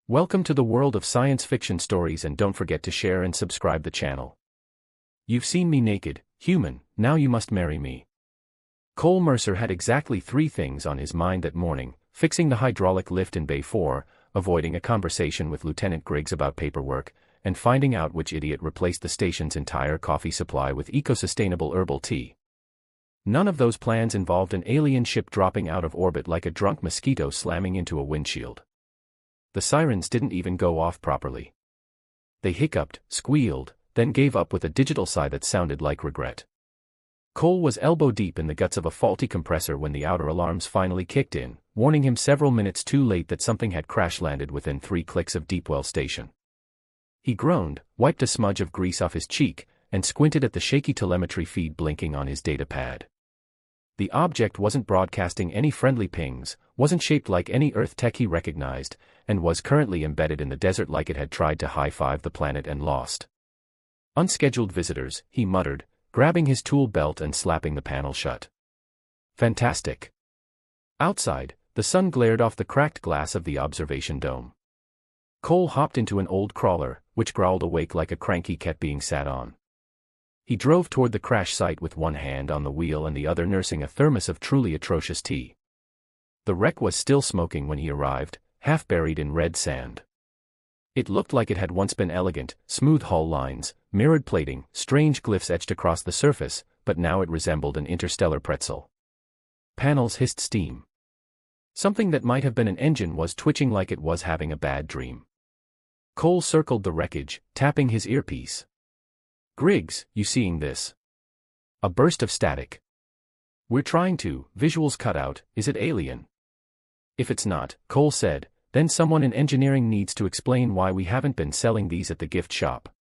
Welcome to the world of science fiction stories, and don't forget to share and subscribe the channel. You've seen me naked, human, now you must marry me. Cole Mercer had exactly 3 things on his mind that morning: fixing the hydraulic lift in Bay 4, avoiding a conversation with Lieutenant Griggs about paperwork, and finding out which idiot replaced the station's entire coffee supply with eco-sustainable herbal tea. None of those plans involved an alien ship dropping out of orbit like a drunk mosquito slamming into a windshield. The sirens didn't even go off properly. They hiccuped, squealed, then gave up with a digital sigh that sounded like regret. Cole was elbow deep in the guts of a faulty compressor when the outer alarms finally kicked in, warning him several minutes too late that something had crash-landed within 3 clicks of Deepwell Station. He groaned, wiped a smudge of grease off his cheek, and squinted at the shaky telemetry feed blinking on his datapad. The object wasn't broadcasting any friendly pings, wasn't shaped like any Earth tech he recognized, and was currently embedded in the desert like it had tried to high-five the planet and lost. Unscheduled visitors, he muttered, grabbing his tool belt and slapping the panel shut. Fantastic. Outside, the sun glared off the cracked glass of the observation dome. Cole hopped into an old crawler, which growled awake like a cranky cat being sat on. He drove toward the crash site with one hand on the wheel and the other nursing a thermos of truly atrocious tea. The wreck was still smoking when he arrived, half buried in red sand. It looked like it had once been elegant, smooth hull lines, mirrored plating, strange glyphs etched across the surface, but now it resembled an interstellar pretzel. Panels hissed steam. Something that might have been an engine was twitching like it was having a bad dream. Cole circled the wreckage, tapping his earpiece. "Griggs, you seeing this?" A burst of static. "We're trying to, visuals cut out, is it alien?" "If it's not," Cole said, "then someone in engineering needs to explain why we haven't been selling these at the gift shop."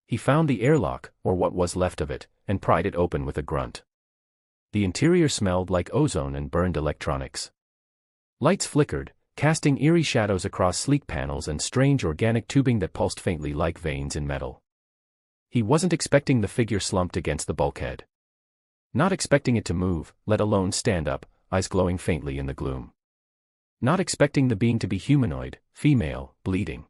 He found the airlock, or what was left of it, and pried it open with a grunt. The interior smelled like ozone and burned electronics. Lights flickered, casting eerie shadows across sleek panels and strange organic tubing that pulsed faintly like veins in metal. He wasn't expecting the figure slumped against the bulkhead. Not expecting it to move, let alone stand up, eyes glowing faintly in the gloom. Not expecting the being to be humanoid, female, bleeding.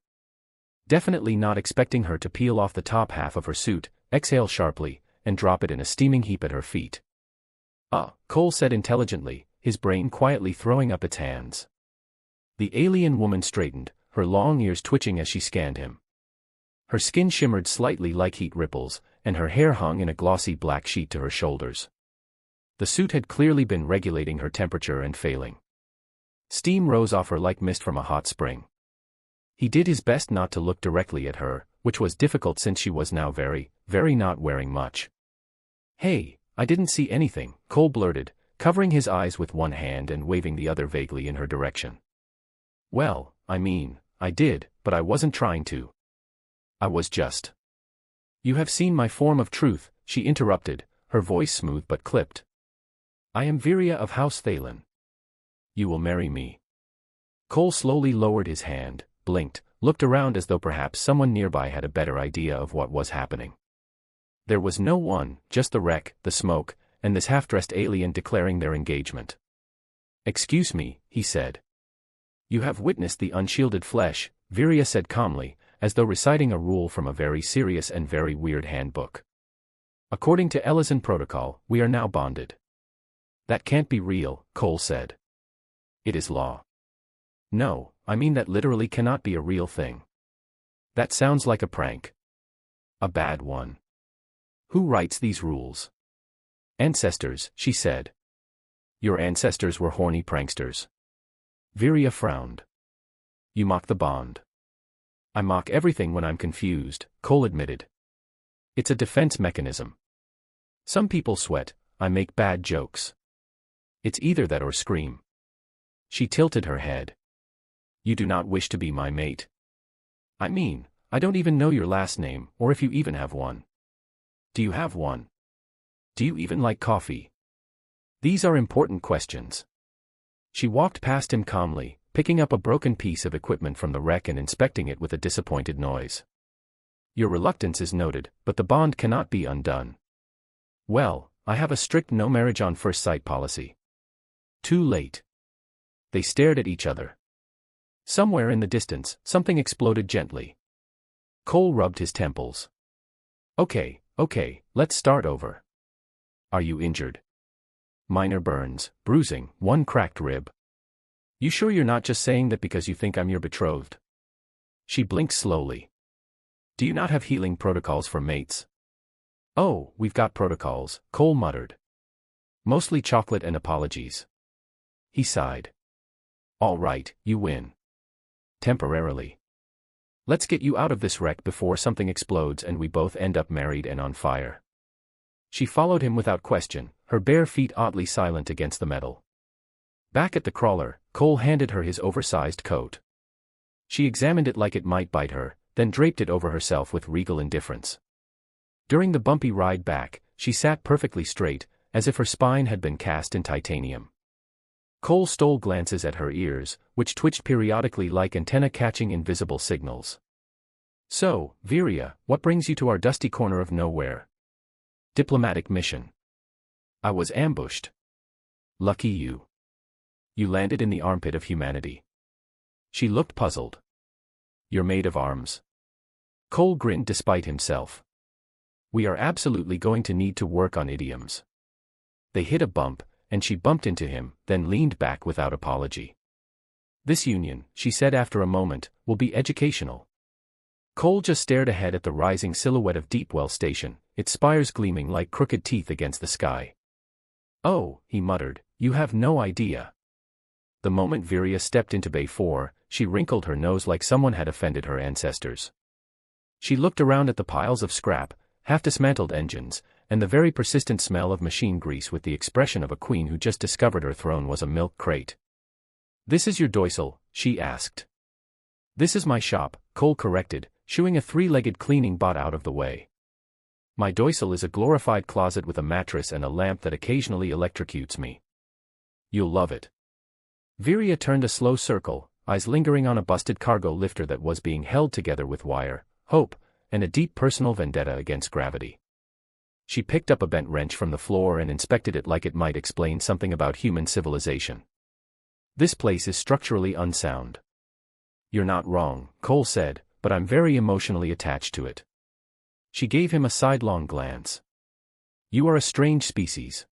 Definitely not expecting her to peel off the top half of her suit, exhale sharply, and drop it in a steaming heap at her feet. Cole said intelligently, his brain quietly throwing up its hands. The alien woman straightened, her long ears twitching as she scanned him. Her skin shimmered slightly like heat ripples, and her hair hung in a glossy black sheet to her shoulders. The suit had clearly been regulating her temperature and failing. Steam rose off her like mist from a hot spring. He did his best not to look directly at her, which was difficult since she was now very, very not wearing much. "Hey, I didn't see anything," Cole blurted, covering his eyes with one hand and waving the other vaguely in her direction. "Well, I mean, I did, but I wasn't trying to. I was just—" "You have seen my form of truth," she interrupted, her voice smooth but clipped. "I am Viria of House Thalen. You will marry me." Cole slowly lowered his hand, blinked, looked around as though perhaps someone nearby had a better idea of what was happening. There was no one, just the wreck, the smoke, and this half-dressed alien declaring their engagement. "Excuse me," he said. "You have witnessed the unshielded flesh," Viria said calmly, as though reciting a rule from a very serious and very weird handbook. "According to Ellison protocol, we are now bonded." "That can't be real," Cole said. "It is law." "No, I mean that literally cannot be a real thing." "That sounds like a prank." "A bad one." "Who writes these rules?" "Ancestors," she said. "Your ancestors were horny pranksters." Viria frowned. "You mock the bond." "I mock everything when I'm confused," Cole admitted. "It's a defense mechanism. Some people sweat, I make bad jokes. It's either that or scream." She tilted her head. "You do not wish to be my mate?" "I mean, I don't even know your last name, or if you even have one." "Do you have one? Do you even like coffee?" "These are important questions." She walked past him calmly, picking up a broken piece of equipment from the wreck and inspecting it with a disappointed noise. "Your reluctance is noted, but the bond cannot be undone." "Well, I have a strict no marriage on first sight policy." "Too late." They stared at each other. Somewhere in the distance, something exploded gently. Cole rubbed his temples. Okay, let's start over. Are you injured? Minor burns, bruising, one cracked rib. You sure you're not just saying that because you think I'm your betrothed? She blinked slowly. Do you not have healing protocols for mates? Oh, we've got protocols, Cole muttered. Mostly chocolate and apologies. He sighed. All right, you win. Temporarily. Let's get you out of this wreck before something explodes and we both end up married and on fire. She followed him without question, her bare feet oddly silent against the metal. Back at the crawler, Cole handed her his oversized coat. She examined it like it might bite her, then draped it over herself with regal indifference. During the bumpy ride back, she sat perfectly straight, as if her spine had been cast in titanium. Cole stole glances at her ears, which twitched periodically like antennae catching invisible signals. So, Viria, what brings you to our dusty corner of nowhere? Diplomatic mission. I was ambushed. Lucky you. You landed in the armpit of humanity. She looked puzzled. You're made of arms. Cole grinned despite himself. We are absolutely going to need to work on idioms. They hit a bump, and she bumped into him, then leaned back without apology. This union, she said after a moment, will be educational. Cole just stared ahead at the rising silhouette of Deepwell Station, its spires gleaming like crooked teeth against the sky. Oh, he muttered, you have no idea. The moment Viria stepped into Bay 4, she wrinkled her nose like someone had offended her ancestors. She looked around at the piles of scrap, half-dismantled engines, and the very persistent smell of machine grease with the expression of a queen who just discovered her throne was a milk crate. This is your dorsal, she asked. This is my shop, Cole corrected, shooing a three-legged cleaning bot out of the way. My dorsal is a glorified closet with a mattress and a lamp that occasionally electrocutes me. You'll love it. Viria turned a slow circle, eyes lingering on a busted cargo lifter that was being held together with wire, hope, and a deep personal vendetta against gravity. She picked up a bent wrench from the floor and inspected it like it might explain something about human civilization. This place is structurally unsound. You're not wrong, Cole said, but I'm very emotionally attached to it. She gave him a sidelong glance. You are a strange species.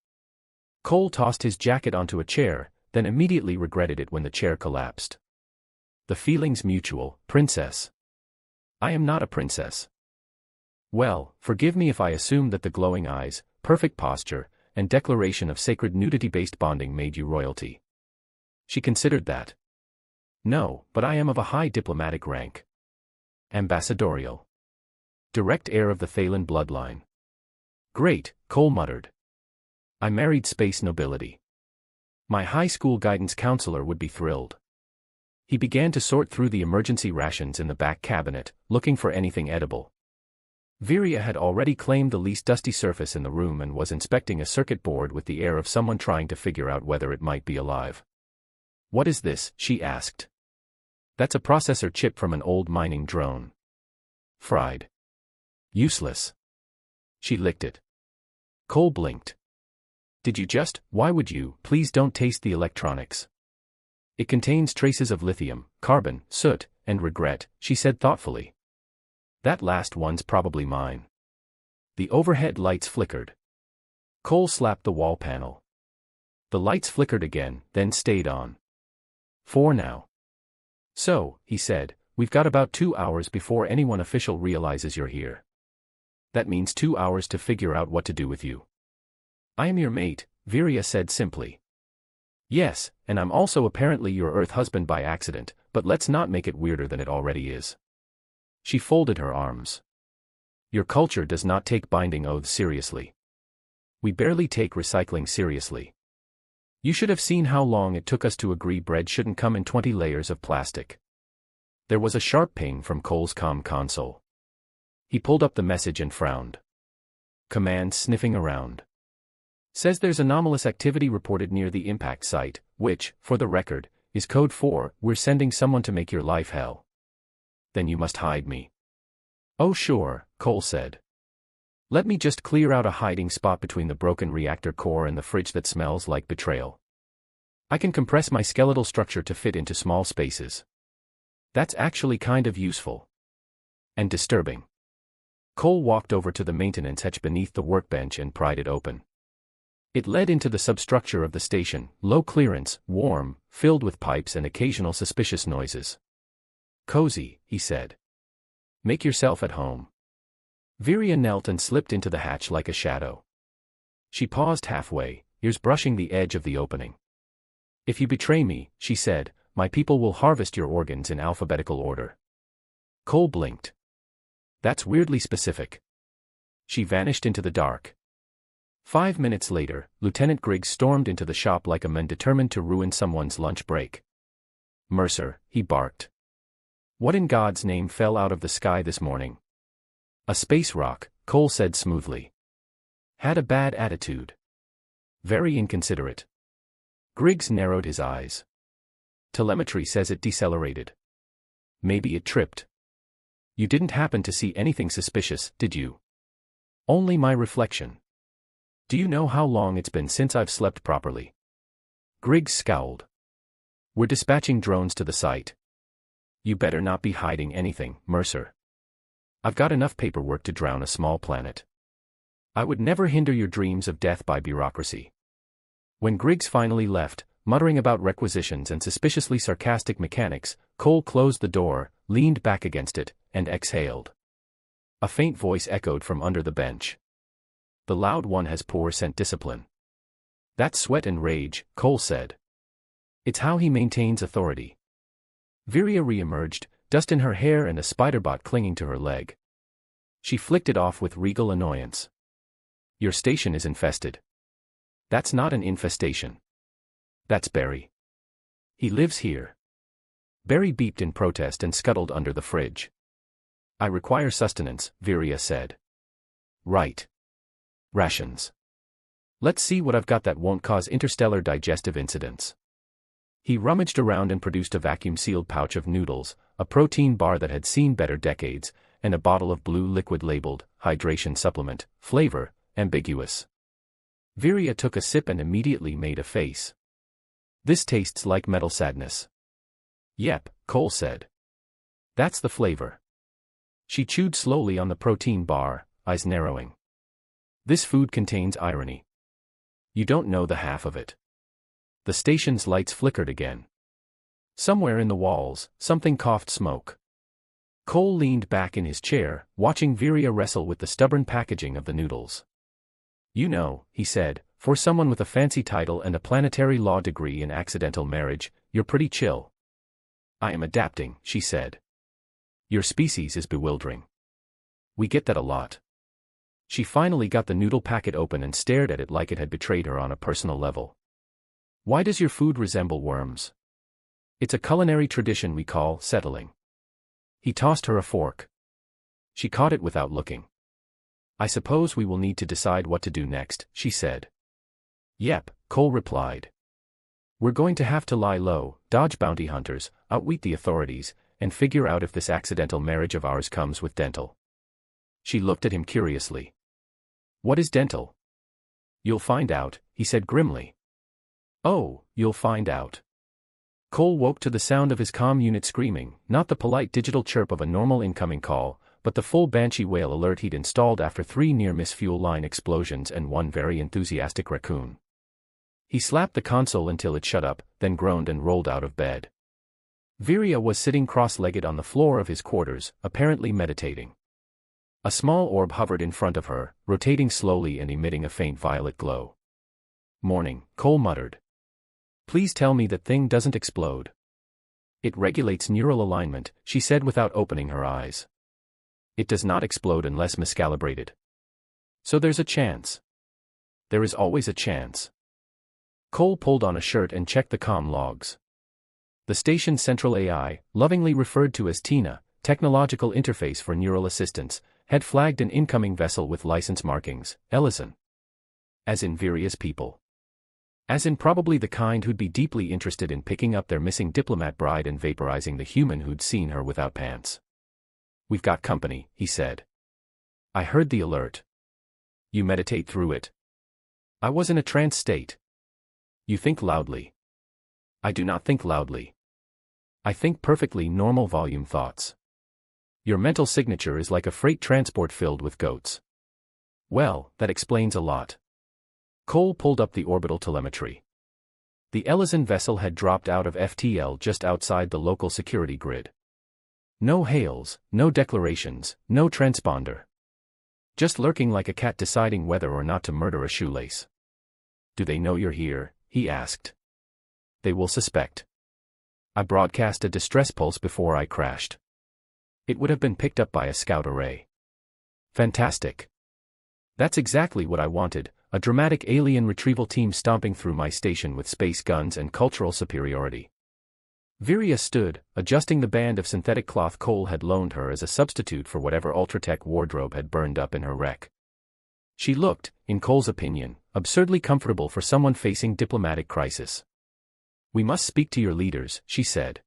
Cole tossed his jacket onto a chair, then immediately regretted it when the chair collapsed. The feeling's mutual, princess. I am not a princess. Well, forgive me if I assumed that the glowing eyes, perfect posture, and declaration of sacred nudity-based bonding made you royalty. She considered that. No, but I am of a high diplomatic rank. Ambassadorial. Direct heir of the Thalen bloodline. Great, Cole muttered. I married space nobility. My high school guidance counselor would be thrilled. He began to sort through the emergency rations in the back cabinet, looking for anything edible. Viria had already claimed the least dusty surface in the room and was inspecting a circuit board with the air of someone trying to figure out whether it might be alive. What is this? She asked. That's a processor chip from an old mining drone. Fried. Useless. She licked it. Cole blinked. Did you just? Why would you? Please don't taste the electronics. It contains traces of lithium, carbon, soot, and regret, she said thoughtfully. That last one's probably mine. The overhead lights flickered. Cole slapped the wall panel. The lights flickered again, then stayed on. For now. So, he said, we've got about 2 hours before anyone official realizes you're here. That means 2 hours to figure out what to do with you. I am your mate, Viria said simply. Yes, and I'm also apparently your Earth husband by accident, but let's not make it weirder than it already is. She folded her arms. Your culture does not take binding oaths seriously. We barely take recycling seriously. You should have seen how long it took us to agree bread shouldn't come in 20 layers of plastic. There was a sharp ping from Cole's comm console. He pulled up the message and frowned. Command sniffing around. Says there's anomalous activity reported near the impact site, which, for the record, is code 4, we're sending someone to make your life hell. Then you must hide me. Oh sure, Cole said. Let me just clear out a hiding spot between the broken reactor core and the fridge that smells like betrayal. I can compress my skeletal structure to fit into small spaces. That's actually kind of useful. And disturbing. Cole walked over to the maintenance hatch beneath the workbench and pried it open. It led into the substructure of the station, low clearance, warm, filled with pipes and occasional suspicious noises. Cozy, he said. Make yourself at home. Viria knelt and slipped into the hatch like a shadow. She paused halfway, ears brushing the edge of the opening. If you betray me, she said, my people will harvest your organs in alphabetical order. Cole blinked. That's weirdly specific. She vanished into the dark. 5 minutes later, Lieutenant Griggs stormed into the shop like a man determined to ruin someone's lunch break. Mercer, he barked. What in God's name fell out of the sky this morning? A space rock, Cole said smoothly. Had a bad attitude. Very inconsiderate. Griggs narrowed his eyes. Telemetry says it decelerated. Maybe it tripped. You didn't happen to see anything suspicious, did you? Only my reflection. Do you know how long it's been since I've slept properly? Griggs scowled. We're dispatching drones to the site. You better not be hiding anything, Mercer. I've got enough paperwork to drown a small planet. I would never hinder your dreams of death by bureaucracy. When Griggs finally left, muttering about requisitions and suspiciously sarcastic mechanics, Cole closed the door, leaned back against it, and exhaled. A faint voice echoed from under the bench. The loud one has poor scent discipline. That's sweat and rage, Cole said. It's how he maintains authority. Viria re-emerged, dust in her hair and a spiderbot clinging to her leg. She flicked it off with regal annoyance. Your station is infested. That's not an infestation. That's Barry. He lives here. Barry beeped in protest and scuttled under the fridge. I require sustenance, Viria said. Right. Rations. Let's see what I've got that won't cause interstellar digestive incidents. He rummaged around and produced a vacuum-sealed pouch of noodles, a protein bar that had seen better decades, and a bottle of blue liquid labeled, hydration supplement, flavor, ambiguous. Viria took a sip and immediately made a face. This tastes like metal sadness. Yep, Cole said. That's the flavor. She chewed slowly on the protein bar, eyes narrowing. This food contains irony. You don't know the half of it. The station's lights flickered again. Somewhere in the walls, something coughed smoke. Cole leaned back in his chair, watching Viria wrestle with the stubborn packaging of the noodles. You know, he said, for someone with a fancy title and a planetary law degree in accidental marriage, you're pretty chill. I am adapting, she said. Your species is bewildering. We get that a lot. She finally got the noodle packet open and stared at it like it had betrayed her on a personal level. Why does your food resemble worms? It's a culinary tradition we call settling. He tossed her a fork. She caught it without looking. I suppose we will need to decide what to do next, she said. Yep, Cole replied. We're going to have to lie low, dodge bounty hunters, outwit the authorities, and figure out if this accidental marriage of ours comes with dental. She looked at him curiously. What is dental? You'll find out, he said grimly. Oh, you'll find out. Cole woke to the sound of his comm unit screaming, not the polite digital chirp of a normal incoming call, but the full Banshee whale alert he'd installed after 3 near-miss fuel line explosions and 1 very enthusiastic raccoon. He slapped the console until it shut up, then groaned and rolled out of bed. Viria was sitting cross-legged on the floor of his quarters, apparently meditating. A small orb hovered in front of her, rotating slowly and emitting a faint violet glow. Morning, Cole muttered. Please tell me that thing doesn't explode. It regulates neural alignment, she said without opening her eyes. It does not explode unless miscalibrated. So there's a chance. There is always a chance. Cole pulled on a shirt and checked the comm logs. The station's central AI, lovingly referred to as Tina, technological interface for neural assistance, had flagged an incoming vessel with license markings, Ellison. As in Viria's people. As in probably the kind who'd be deeply interested in picking up their missing diplomat bride and vaporizing the human who'd seen her without pants. We've got company, he said. I heard the alert. You meditate through it. I was in a trance state. You think loudly. I do not think loudly. I think perfectly normal volume thoughts. Your mental signature is like a freight transport filled with goats. Well, that explains a lot. Cole pulled up the orbital telemetry. The Ellison vessel had dropped out of FTL just outside the local security grid. No hails, no declarations, no transponder. Just lurking like a cat deciding whether or not to murder a shoelace. Do they know you're here? He asked. They will suspect. I broadcast a distress pulse before I crashed. It would have been picked up by a scout array. Fantastic. That's exactly what I wanted, a dramatic alien retrieval team stomping through my station with space guns and cultural superiority. Viria stood, adjusting the band of synthetic cloth Cole had loaned her as a substitute for whatever Ultratech wardrobe had burned up in her wreck. She looked, in Cole's opinion, absurdly comfortable for someone facing diplomatic crisis. We must speak to your leaders, she said.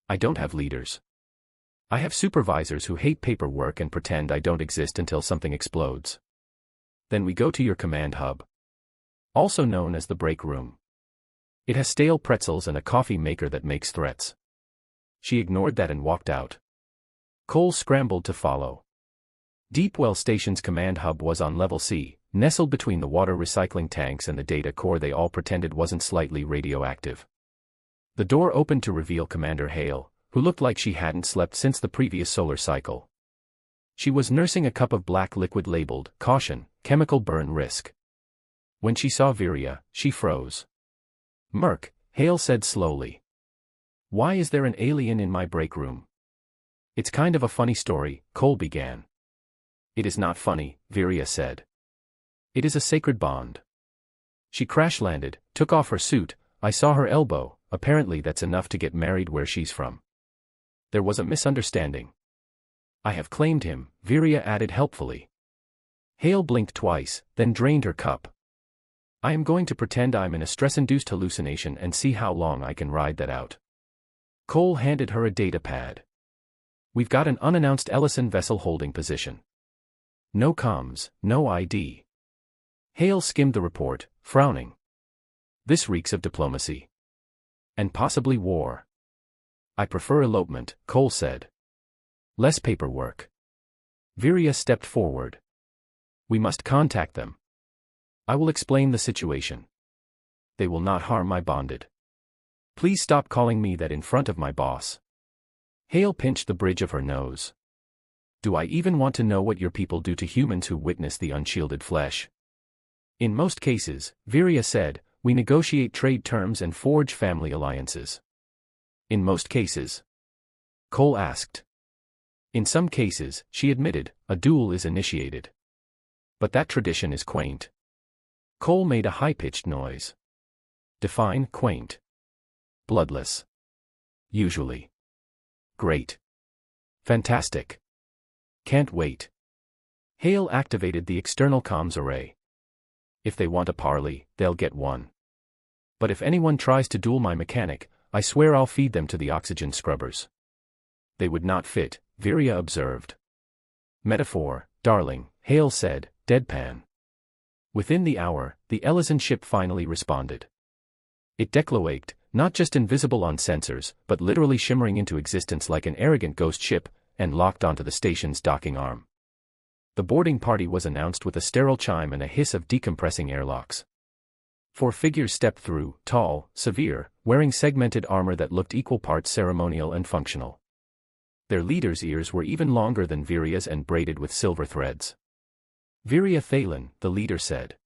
I don't have leaders. I have supervisors who hate paperwork and pretend I don't exist until something explodes. Then we go to your command hub. Also known as the break room. It has stale pretzels and a coffee maker that makes threats. She ignored that and walked out. Cole scrambled to follow. Deepwell Station's command hub was on level C, nestled between the water recycling tanks and the data core they all pretended wasn't slightly radioactive. The door opened to reveal Commander Hale, who looked like she hadn't slept since the previous solar cycle. She was nursing a cup of black liquid labeled, "Caution, chemical burn risk." When she saw Viria, she froze. Merc, Hale said slowly. Why is there an alien in my break room? It's kind of a funny story, Cole began. It is not funny, Viria said. It is a sacred bond. She crash-landed, took off her suit, I saw her elbow, apparently that's enough to get married where she's from. There was a misunderstanding. I have claimed him, Viria added helpfully. Hale blinked twice, then drained her cup. I am going to pretend I'm in a stress-induced hallucination and see how long I can ride that out. Cole handed her a data pad. We've got an unannounced Ellison vessel holding position. No comms, no ID. Hale skimmed the report, frowning. This reeks of diplomacy. And possibly war. I prefer elopement, Cole said. Less paperwork. Viria stepped forward. We must contact them. I will explain the situation. They will not harm my bonded. Please stop calling me that in front of my boss. Hale pinched the bridge of her nose. Do I even want to know what your people do to humans who witness the unshielded flesh? In most cases, Viria said, we negotiate trade terms and forge family alliances. In most cases? Cole asked. In some cases, she admitted, a duel is initiated. But that tradition is quaint. Cole made a high-pitched noise. Define quaint. Bloodless. Usually. Great. Fantastic. Can't wait. Hale activated the external comms array. If they want a parley, they'll get one. But if anyone tries to duel my mechanic, I swear I'll feed them to the oxygen scrubbers. They would not fit, Viria observed. Metaphor, darling, Hale said, deadpan. Within the hour, the Ellison ship finally responded. It decloaked, not just invisible on sensors, but literally shimmering into existence like an arrogant ghost ship, and locked onto the station's docking arm. The boarding party was announced with a sterile chime and a hiss of decompressing airlocks. 4 figures stepped through, tall, severe, wearing segmented armor that looked equal parts ceremonial and functional. Their leaders' ears were even longer than Viria's and braided with silver threads. Viria Thalen, the leader said.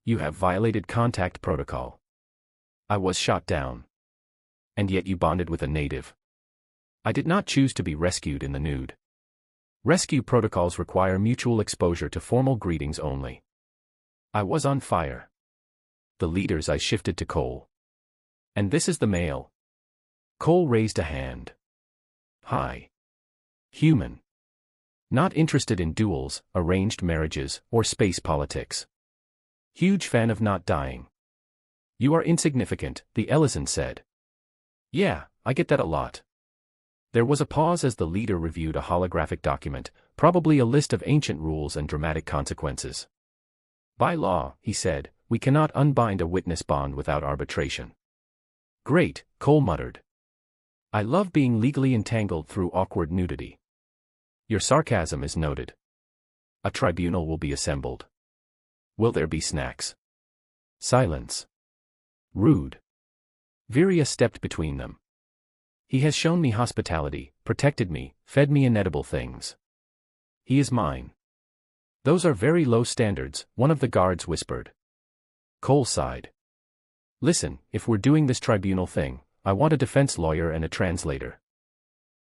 You have violated contact protocol. I was shot down. And yet you bonded with a native. I did not choose to be rescued in the nude. Rescue protocols require mutual exposure to formal greetings only. I was on fire. The leaders I shifted to Cole. And this is the male. Cole raised a hand. Hi. Human. Not interested in duels, arranged marriages, or space politics. Huge fan of not dying. You are insignificant, the Ellison said. Yeah, I get that a lot. There was a pause as the leader reviewed a holographic document, probably a list of ancient rules and dramatic consequences. By law, he said, we cannot unbind a witness bond without arbitration. Great, Cole muttered. I love being legally entangled through awkward nudity. Your sarcasm is noted. A tribunal will be assembled. Will there be snacks? Silence. Rude. Viria stepped between them. He has shown me hospitality, protected me, fed me inedible things. He is mine. Those are very low standards, one of the guards whispered. Cole sighed. Listen, if we're doing this tribunal thing, I want a defense lawyer and a translator.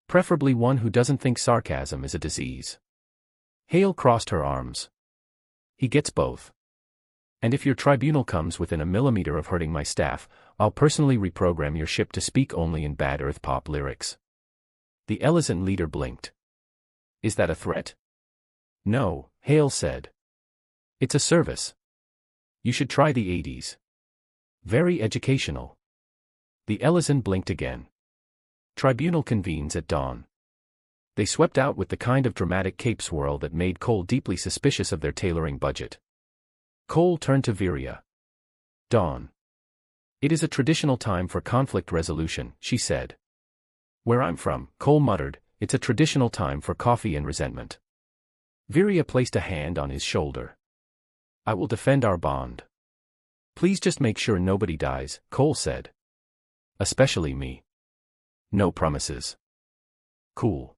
Preferably one who doesn't think sarcasm is a disease. Hale crossed her arms. He gets both. And if your tribunal comes within a millimeter of hurting my staff, I'll personally reprogram your ship to speak only in bad Earth pop lyrics. The Elysian leader blinked. Is that a threat? No, Hale said. It's a service. You should try the 80s. Very educational. The Elysian blinked again. Tribunal convenes at dawn. They swept out with the kind of dramatic cape swirl that made Cole deeply suspicious of their tailoring budget. Cole turned to Viria. Dawn. It is a traditional time for conflict resolution, she said. Where I'm from, Cole muttered, it's a traditional time for coffee and resentment. Viria placed a hand on his shoulder. I will defend our bond. Please just make sure nobody dies, Cole said. Especially me. No promises. Cool.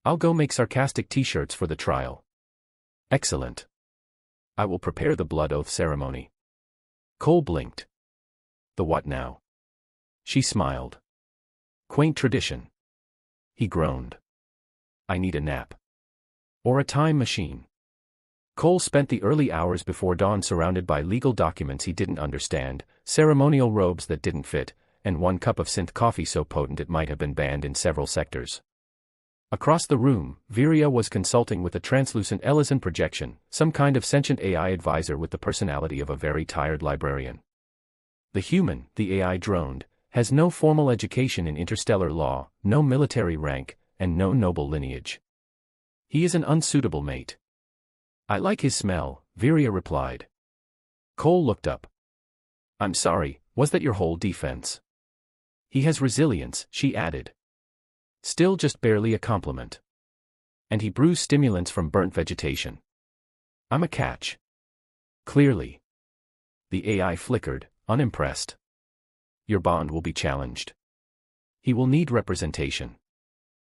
I'll go make sarcastic t-shirts for the trial. Excellent. I will prepare the blood oath ceremony. Cole blinked. The what now? She smiled. Quaint tradition. He groaned. I need a nap. Or a time machine. Cole spent the early hours before dawn surrounded by legal documents he didn't understand, ceremonial robes that didn't fit, and one cup of synth coffee so potent it might have been banned in several sectors. Across the room, Viria was consulting with a translucent Elysian projection, some kind of sentient AI advisor with the personality of a very tired librarian. The human, the AI droned, has no formal education in interstellar law, no military rank, and no noble lineage. He is an unsuitable mate. I like his smell, Viria replied. Cole looked up. I'm sorry, was that your whole defense? He has resilience, she added. Still just barely a compliment. And he brews stimulants from burnt vegetation. I'm a catch. Clearly. The AI flickered, unimpressed. Your bond will be challenged. He will need representation.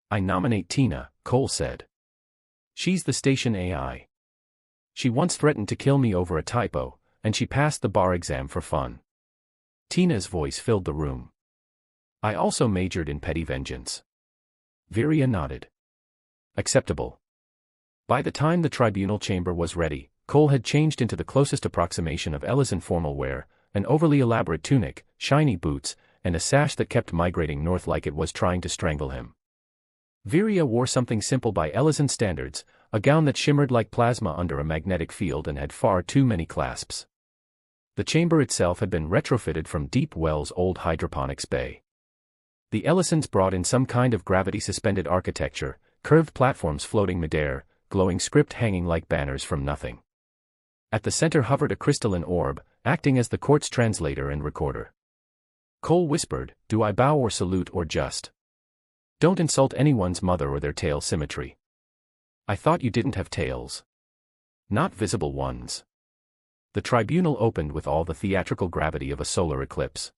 I nominate Tina, Cole said. She's the station AI. She once threatened to kill me over a typo, and she passed the bar exam for fun. Tina's voice filled the room. I also majored in petty vengeance. Viria nodded. Acceptable. By the time the tribunal chamber was ready, Cole had changed into the closest approximation of Elysian formal wear, an overly elaborate tunic, shiny boots, and a sash that kept migrating north like it was trying to strangle him. Viria wore something simple by Elysian standards, a gown that shimmered like plasma under a magnetic field and had far too many clasps. The chamber itself had been retrofitted from Deep Well's old hydroponics bay. The Elysians brought in some kind of gravity-suspended architecture, curved platforms floating midair, glowing script hanging like banners from nothing. At the center hovered a crystalline orb, acting as the court's translator and recorder. Cole whispered, do I bow or salute or just? Don't insult anyone's mother or their tail symmetry. I thought you didn't have tails. Not visible ones. The tribunal opened with all the theatrical gravity of a solar eclipse.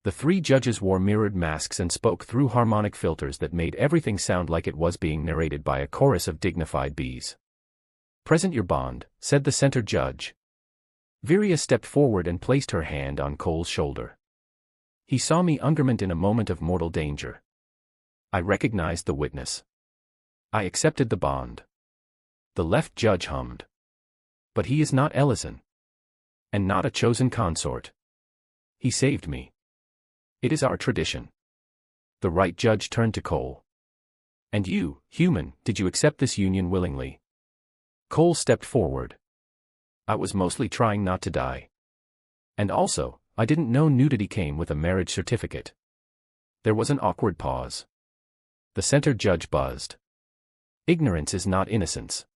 The three judges wore mirrored masks and spoke through harmonic filters that made everything sound like it was being narrated by a chorus of dignified bees. Present your bond, said the center judge. Viria stepped forward and placed her hand on Cole's shoulder. He saw me ungarment in a moment of mortal danger. I recognized the witness. I accepted the bond. The left judge hummed. But he is not Elysian. And not a chosen consort. He saved me. It is our tradition. The right judge turned to Cole. And you, human, did you accept this union willingly? Cole stepped forward. I was mostly trying not to die. And also, I didn't know nudity came with a marriage certificate. There was an awkward pause. The center judge buzzed. Ignorance is not innocence.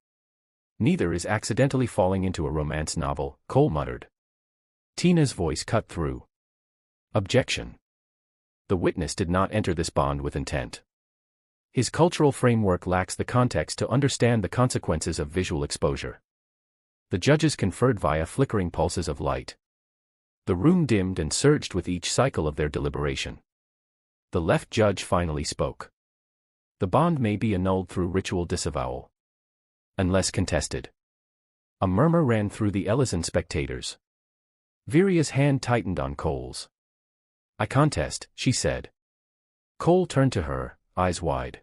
Neither is accidentally falling into a romance novel, Cole muttered. Tina's voice cut through. Objection. The witness did not enter this bond with intent. His cultural framework lacks the context to understand the consequences of visual exposure. The judges conferred via flickering pulses of light. The room dimmed and surged with each cycle of their deliberation. The left judge finally spoke. The bond may be annulled through ritual disavowal. Unless contested. A murmur ran through the Ellison spectators. Viria's hand tightened on Cole's. I contest, she said. Cole turned to her, eyes wide.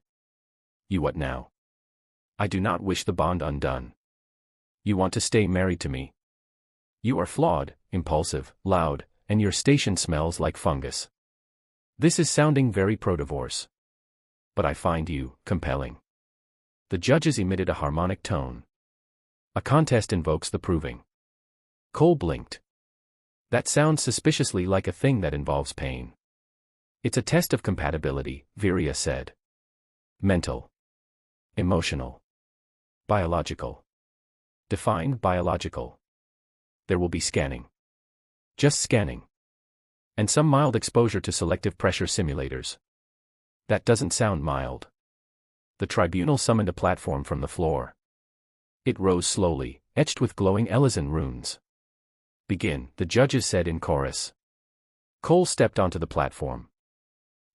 You what now? I do not wish the bond undone. You want to stay married to me. You are flawed, impulsive, loud, and your station smells like fungus. This is sounding very pro-divorce. But I find you compelling. The judges emitted a harmonic tone. A contest invokes the proving. Cole blinked. That sounds suspiciously like a thing that involves pain. It's a test of compatibility, Viria said. Mental. Emotional. Biological. Define biological. There will be scanning. Just scanning. And some mild exposure to selective pressure simulators. That doesn't sound mild. The tribunal summoned a platform from the floor. It rose slowly, etched with glowing Ellison runes. Begin, the judges said in chorus. Cole stepped onto the platform.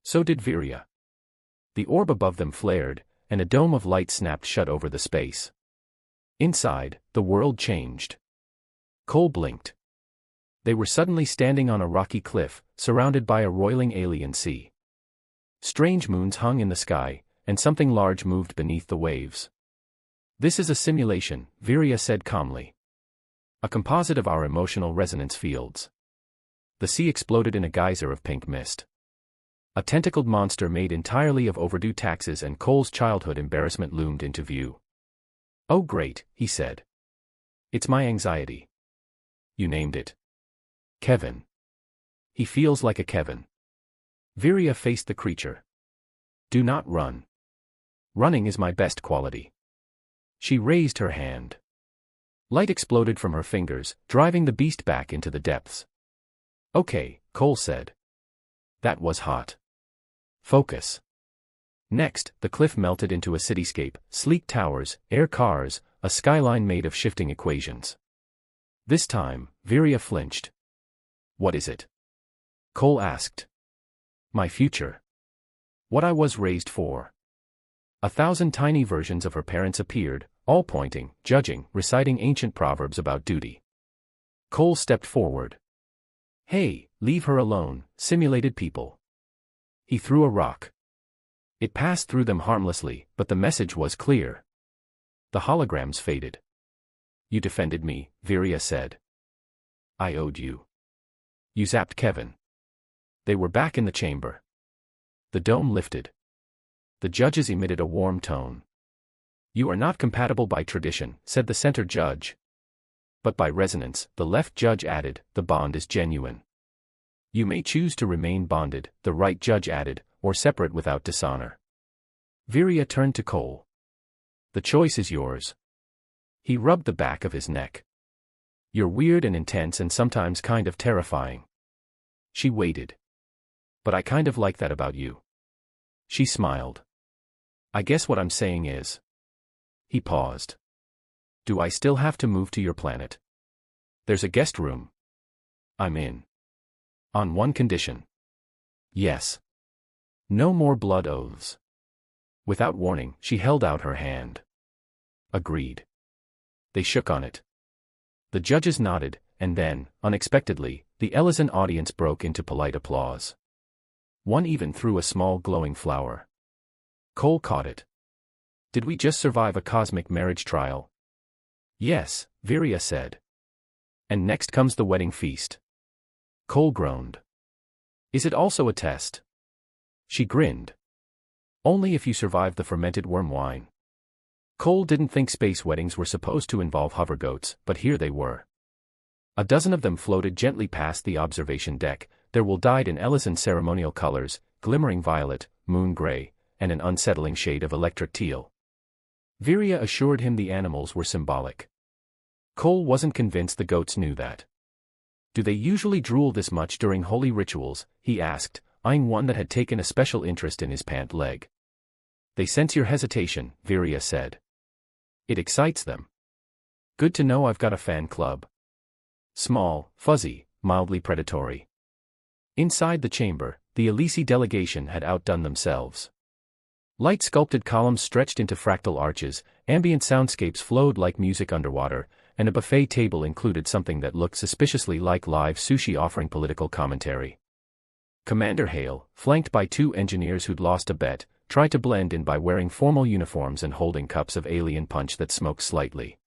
So did Viria. The orb above them flared, and a dome of light snapped shut over the space. Inside, the world changed. Cole blinked. They were suddenly standing on a rocky cliff, surrounded by a roiling alien sea. Strange moons hung in the sky, and something large moved beneath the waves. This is a simulation, Viria said calmly. A composite of our emotional resonance fields. The sea exploded in a geyser of pink mist. A tentacled monster made entirely of overdue taxes and Cole's childhood embarrassment loomed into view. Oh great, he said. It's my anxiety. You named it. Kevin. He feels like a Kevin. Viria faced the creature. Do not run. Running is my best quality. She raised her hand. Light exploded from her fingers, driving the beast back into the depths. Okay, Cole said. That was hot. Focus. Next, the cliff melted into a cityscape, sleek towers, air cars, a skyline made of shifting equations. This time, Viria flinched. What is it? Cole asked. My future. What I was raised for. 1,000 tiny versions of her parents appeared, all pointing, judging, reciting ancient proverbs about duty. Cole stepped forward. Hey, leave her alone, simulated people. He threw a rock. It passed through them harmlessly, but the message was clear. The holograms faded. You defended me, Viria said. I owed you. You zapped Kevin. They were back in the chamber. The dome lifted. The judges emitted a warm tone. You are not compatible by tradition, said the center judge. But by resonance, the left judge added, the bond is genuine. You may choose to remain bonded, the right judge added, or separate without dishonor. Viria turned to Cole. The choice is yours. He rubbed the back of his neck. You're weird and intense and sometimes kind of terrifying. She waited. But I kind of like that about you. She smiled. I guess what I'm saying is. He paused. Do I still have to move to your planet? There's a guest room. I'm in. On one condition. Yes. No more blood oaths. Without warning, she held out her hand. Agreed. They shook on it. The judges nodded, and then, unexpectedly, the Ellison audience broke into polite applause. One even threw a small glowing flower. Cole caught it. Did we just survive a cosmic marriage trial? Yes, Viria said. And next comes the wedding feast. Cole groaned. Is it also a test? She grinned. Only if you survive the fermented worm wine. Cole didn't think space weddings were supposed to involve hover goats, but here they were. A dozen of them floated gently past the observation deck, their wool dyed in Ellison ceremonial colors, glimmering violet, moon gray, and an unsettling shade of electric teal. Viria assured him the animals were symbolic. Cole wasn't convinced the goats knew that. Do they usually drool this much during holy rituals, he asked, eyeing one that had taken a special interest in his pant leg. They sense your hesitation, Viria said. It excites them. Good to know I've got a fan club. Small, fuzzy, mildly predatory. Inside the chamber, the Elisi delegation had outdone themselves. Light sculpted columns stretched into fractal arches, ambient soundscapes flowed like music underwater, and a buffet table included something that looked suspiciously like live sushi offering political commentary. Commander Hale, flanked by 2 engineers who'd lost a bet, tried to blend in by wearing formal uniforms and holding cups of alien punch that smoked slightly.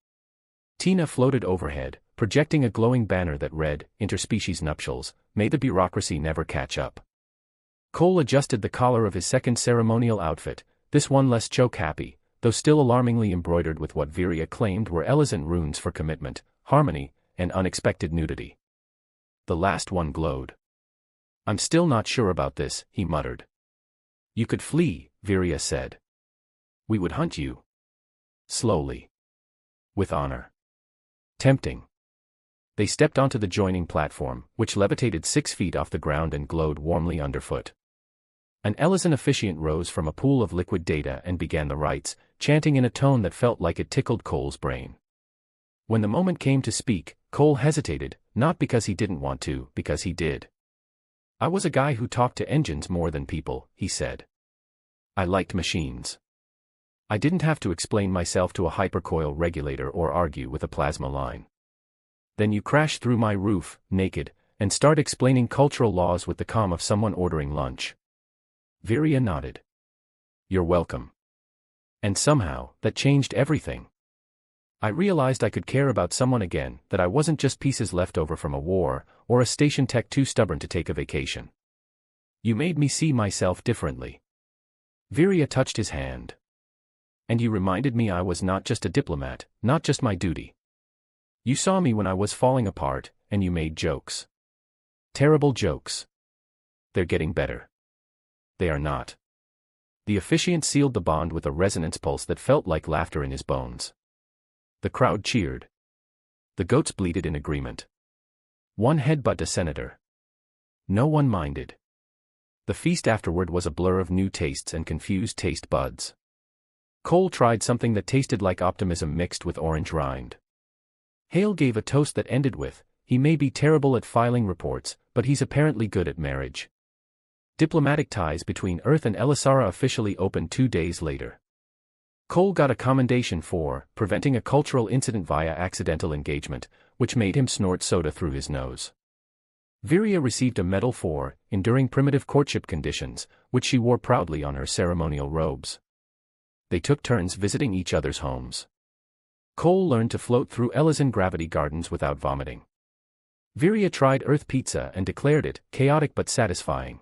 Tina floated overhead, projecting a glowing banner that read, "Interspecies nuptials, may the bureaucracy never catch up." Cole adjusted the collar of his second ceremonial outfit, this one less choke-happy, though still alarmingly embroidered with what Viria claimed were Elizant runes for commitment, harmony, and unexpected nudity. The last one glowed. "I'm still not sure about this," he muttered. "You could flee," Viria said. "We would hunt you. Slowly. With honor. Tempting." They stepped onto the joining platform, which levitated 6 feet off the ground and glowed warmly underfoot. An Ellison officiant rose from a pool of liquid data and began the rites, chanting in a tone that felt like it tickled Cole's brain. When the moment came to speak, Cole hesitated, not because he didn't want to, because he did. "I was a guy who talked to engines more than people," he said. "I liked machines. I didn't have to explain myself to a hypercoil regulator or argue with a plasma line. Then you crash through my roof, naked, and start explaining cultural laws with the calm of someone ordering lunch." Viria nodded. "You're welcome." And somehow, that changed everything. I realized I could care about someone again, that I wasn't just pieces left over from a war, or a station tech too stubborn to take a vacation. You made me see myself differently. Viria touched his hand. And you reminded me I was not just a diplomat, not just my duty. You saw me when I was falling apart, and you made jokes. Terrible jokes. They're getting better. They are not. The officiant sealed the bond with a resonance pulse that felt like laughter in his bones. The crowd cheered. The goats bleated in agreement. One headbutt a senator. No one minded. The feast afterward was a blur of new tastes and confused taste buds. Cole tried something that tasted like optimism mixed with orange rind. Hale gave a toast that ended with, "He may be terrible at filing reports, but he's apparently good at marriage." Diplomatic ties between Earth and Elisara officially opened 2 days later. Cole got a commendation for preventing a cultural incident via accidental engagement, which made him snort soda through his nose. Viria received a medal for enduring primitive courtship conditions, which she wore proudly on her ceremonial robes. They took turns visiting each other's homes. Cole learned to float through Ellison gravity gardens without vomiting. Viria tried Earth pizza and declared it chaotic but satisfying.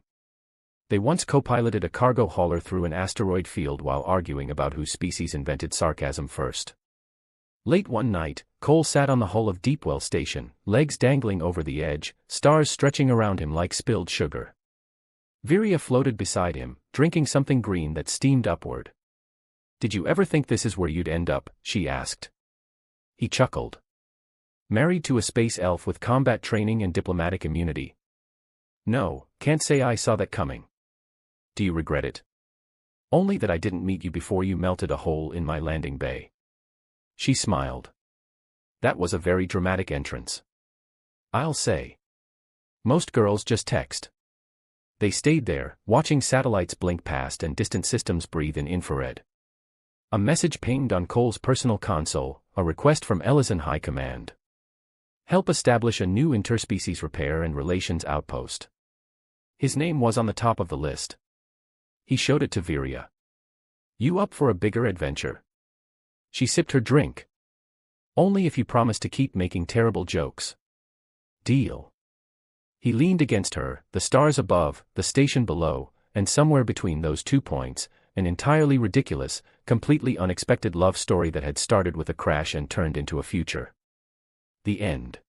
They once co-piloted a cargo hauler through an asteroid field while arguing about whose species invented sarcasm first. Late one night, Cole sat on the hull of Deepwell Station, legs dangling over the edge, stars stretching around him like spilled sugar. Viria floated beside him, drinking something green that steamed upward. "Did you ever think this is where you'd end up?" she asked. He chuckled. "Married to a space elf with combat training and diplomatic immunity. No, can't say I saw that coming. Do you regret it?" "Only that I didn't meet you before you melted a hole in my landing bay." She smiled. "That was a very dramatic entrance. I'll say. Most girls just text." They stayed there, watching satellites blink past and distant systems breathe in infrared. A message pinged on Cole's personal console, a request from Ellison High Command. Help establish a new interspecies repair and relations outpost. His name was on the top of the list. He showed it to Viria. "You up for a bigger adventure?" She sipped her drink. "Only if you promise to keep making terrible jokes." "Deal." He leaned against her, the stars above, the station below, and somewhere between those 2 points, an entirely ridiculous, completely unexpected love story that had started with a crash and turned into a future. The end.